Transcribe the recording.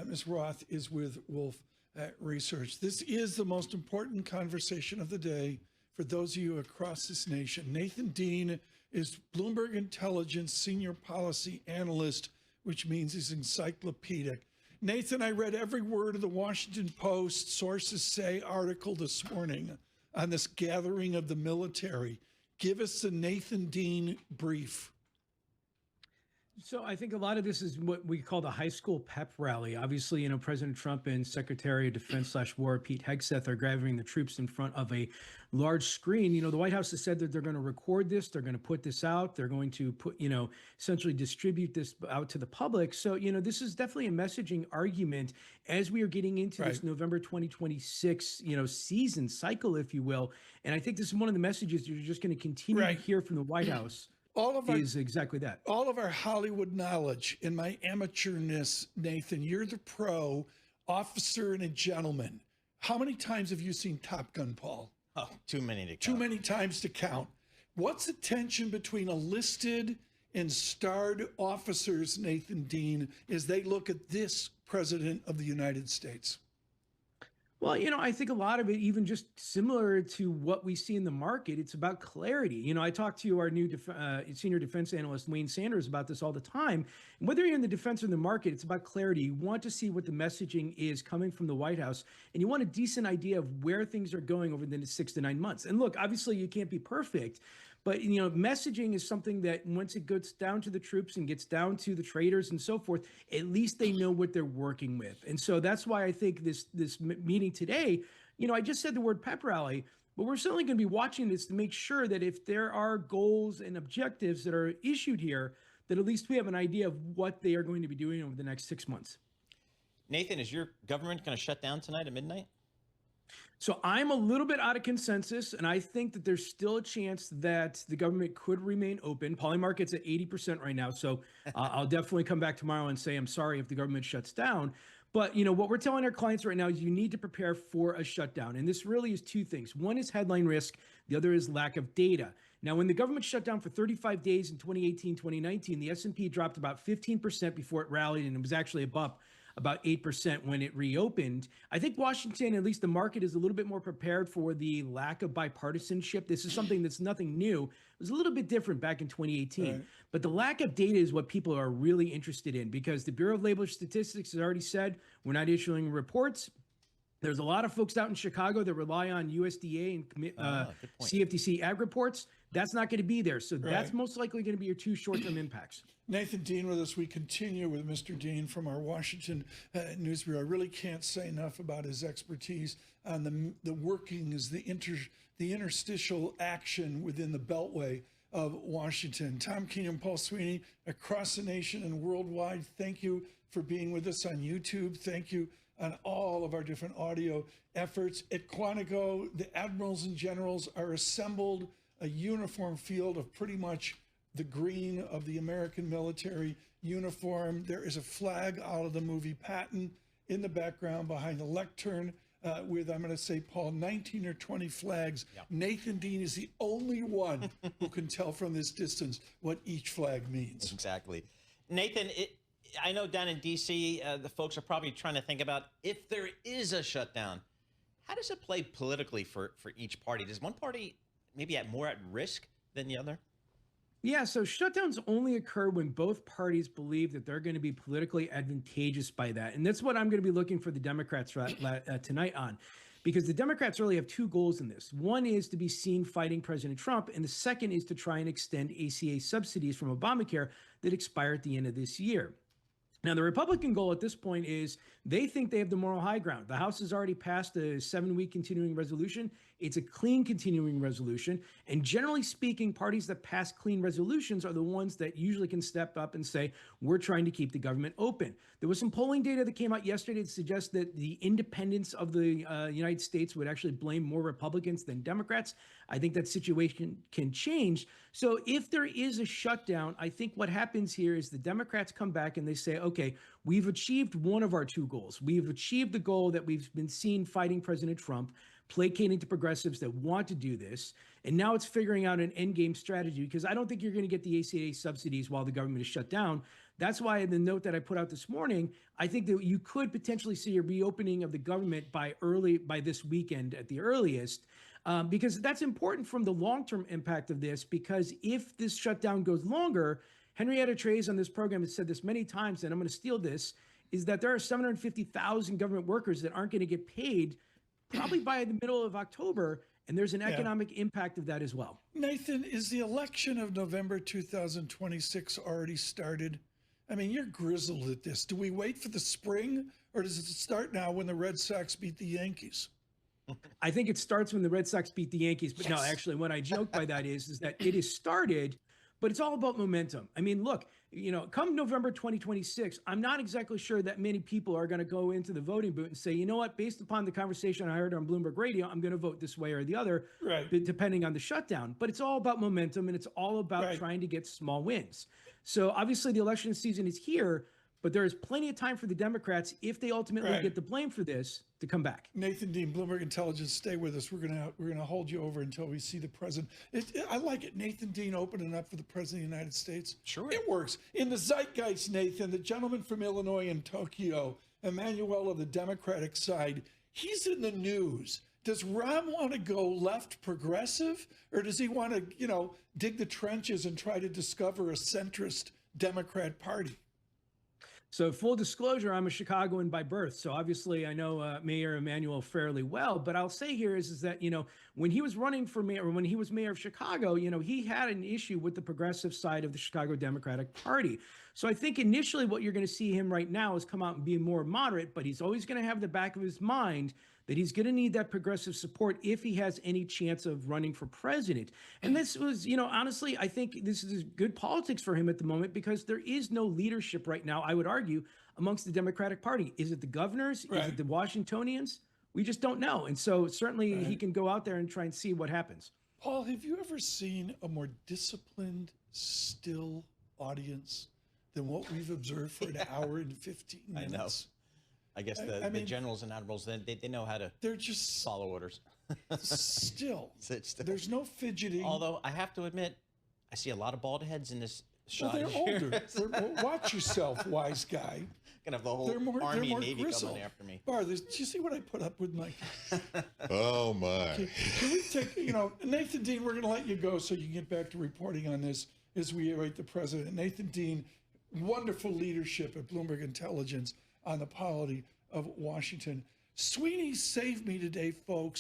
Ms. Roth is with Wolf Research. This is the most important conversation of the day for those of you across this nation. Nathan Dean is Bloomberg Intelligence Senior Policy Analyst, which means he's encyclopedic. Nathan, I read every word of the Washington Post sources say article this morning on this gathering of the military. Give us the Nathan Dean brief. So I think a lot of this is what we call the high school pep rally. Obviously, President Trump and Secretary of Defense/War Pete Hegseth are gathering the troops in front of a large screen. The White House has said that they're going to record this. They're going to put this out. They're going to put, essentially distribute this out to the public. So, this is definitely a messaging argument as we are getting into this November 2026, season cycle, if you will. And I think this is one of the messages you're just going to continue to hear from the White House. Is exactly that. All of our Hollywood knowledge, in my amateurness, Nathan, you're the pro, officer and a gentleman. How many times have you seen Top Gun, Paul? Oh, too many to count. Too many times to count. What's the tension between enlisted and starred officers, Nathan Dean, as they look at this president of the United States? Well, I think a lot of it, even just similar to what we see in the market, it's about clarity. I talk to our new senior defense analyst, Wayne Sanders, about this all the time. And whether you're in the defense or the market, it's about clarity. You want to see what the messaging is coming from the White House, and you want a decent idea of where things are going over the next 6 to 9 months. And look, obviously you can't be perfect, but, messaging is something that once it gets down to the troops and gets down to the traders and so forth, at least they know what they're working with. And so that's why I think this meeting today, I just said the word pep rally, but we're certainly going to be watching this to make sure that if there are goals and objectives that are issued here, that at least we have an idea of what they are going to be doing over the next 6 months. Nathan, is your government going to shut down tonight at midnight? So I'm a little bit out of consensus, and I think that there's still a chance that the government could remain open. Polymarket's at 80% right now, so I'll definitely come back tomorrow and say I'm sorry if the government shuts down. But what we're telling our clients right now is you need to prepare for a shutdown, and this really is two things. One is headline risk, the other is lack of data. Now, when the government shut down for 35 days in 2018, 2019, the S&P dropped about 15% before it rallied, and it was actually up about 8% when it reopened. I think Washington, at least the market, is a little bit more prepared for the lack of bipartisanship. This is something that's nothing new. It was a little bit different back in 2018. But the lack of data is what people are really interested in, because the Bureau of Labor Statistics has already said we're not issuing reports. There's a lot of folks out in Chicago that rely on USDA and CFTC ag reports. That's not going to be there. So that's most likely going to be your two short-term impacts. Nathan Dean with us. We continue with Mr. Dean from our Washington News Bureau. I really can't say enough about his expertise on the workings, the interstitial action within the Beltway of Washington. Tom Kenyon, Paul Sweeney, across the nation and worldwide, thank you for being with us on YouTube. Thank you on all of our different audio efforts. At Quantico, the admirals and generals are assembled, a uniform field of pretty much the green of the American military uniform. There is a flag out of the movie Patton in the background behind the lectern with, I'm going to say, Paul, 19 or 20 flags. Yep. Nathan Dean is the only one who can tell from this distance what each flag means. Exactly. Nathan, I know down in D.C., the folks are probably trying to think about if there is a shutdown, how does it play politically for each party? Does one party maybe more at risk than the other? Yeah, so shutdowns only occur when both parties believe that they're going to be politically advantageous by that. And that's what I'm going to be looking for the Democrats tonight on, because the Democrats really have two goals in this. One is to be seen fighting President Trump, and the second is to try and extend ACA subsidies from Obamacare that expire at the end of this year. Now, the Republican goal at this point is they think they have the moral high ground. The House has already passed a 7-week continuing resolution. It's a clean continuing resolution. And generally speaking, parties that pass clean resolutions are the ones that usually can step up and say, we're trying to keep the government open. There was some polling data that came out yesterday that suggests that the independents of the United States would actually blame more Republicans than Democrats. I think that situation can change. So if there is a shutdown, I think what happens here is the Democrats come back and they say, okay, we've achieved one of our two goals. We've achieved the goal that we've been seen fighting President Trump, placating to progressives that want to do this. And now it's figuring out an endgame strategy, because I don't think you're going to get the ACA subsidies while the government is shut down. That's why in the note that I put out this morning, I think that you could potentially see a reopening of the government by this weekend at the earliest, because that's important from the long-term impact of this. Because if this shutdown goes longer, Henrietta Trey's on this program has said this many times, and I'm going to steal this, is that there are 750,000 government workers that aren't going to get paid probably by the middle of October, and there's an economic impact of that as well. Nathan, is the election of November 2026 already started? I mean, you're grizzled at this. Do we wait for the spring, or does it start now when the Red Sox beat the Yankees? I think it starts when the Red Sox beat the Yankees. But no, actually, what I joke by that is that it is started, but it's all about momentum. I mean, look, come November 2026, I'm not exactly sure that many people are going to go into the voting booth and say, you know what, based upon the conversation I heard on Bloomberg Radio, I'm going to vote this way or the other, depending on the shutdown. But it's all about momentum, and it's all about trying to get small wins. So obviously the election season is here, but there is plenty of time for the Democrats, if they ultimately get the blame for this, to come back. Nathan Dean, Bloomberg Intelligence, stay with us. We're gonna hold you over until we see the president. I like it. Nathan Dean opening up for the president of the United States. Sure, it works. In the zeitgeist, Nathan, the gentleman from Illinois in Tokyo, Emmanuel of the Democratic side, he's in the news. Does Rahm want to go left progressive, or does he want to, dig the trenches and try to discover a centrist Democrat party? So full disclosure, I'm a Chicagoan by birth. So obviously I know Mayor Emanuel fairly well. But I'll say here is that, when he was running for mayor, or when he was mayor of Chicago, he had an issue with the progressive side of the Chicago Democratic Party. So I think initially what you're going to see him right now is come out and be more moderate, but he's always going to have the back of his mind that he's going to need that progressive support if he has any chance of running for president. And this was, honestly, I think this is good politics for him at the moment, because there is no leadership right now, I would argue, amongst the Democratic Party. Is it the governors? Is it the Washingtonians? We just don't know. And so certainly he can go out there and try and see what happens. Paul, have you ever seen a more disciplined, still audience than what we've observed for an hour and 15 minutes? I know. I guess the generals and admirals, they know how to follow orders. Still, there's no fidgeting. Although I have to admit, I see a lot of bald heads in this shot. Well, they're older. Watch yourself, wise guy. Gonna have the whole Army and Navy coming after me. Bar, do you see what I put up with, Mike? Oh my! Can we take, Nathan Dean? We're going to let you go so you can get back to reporting on this as we await the president. Nathan Dean, wonderful leadership at Bloomberg Intelligence on the polity of Washington. Sweeney saved me today, folks.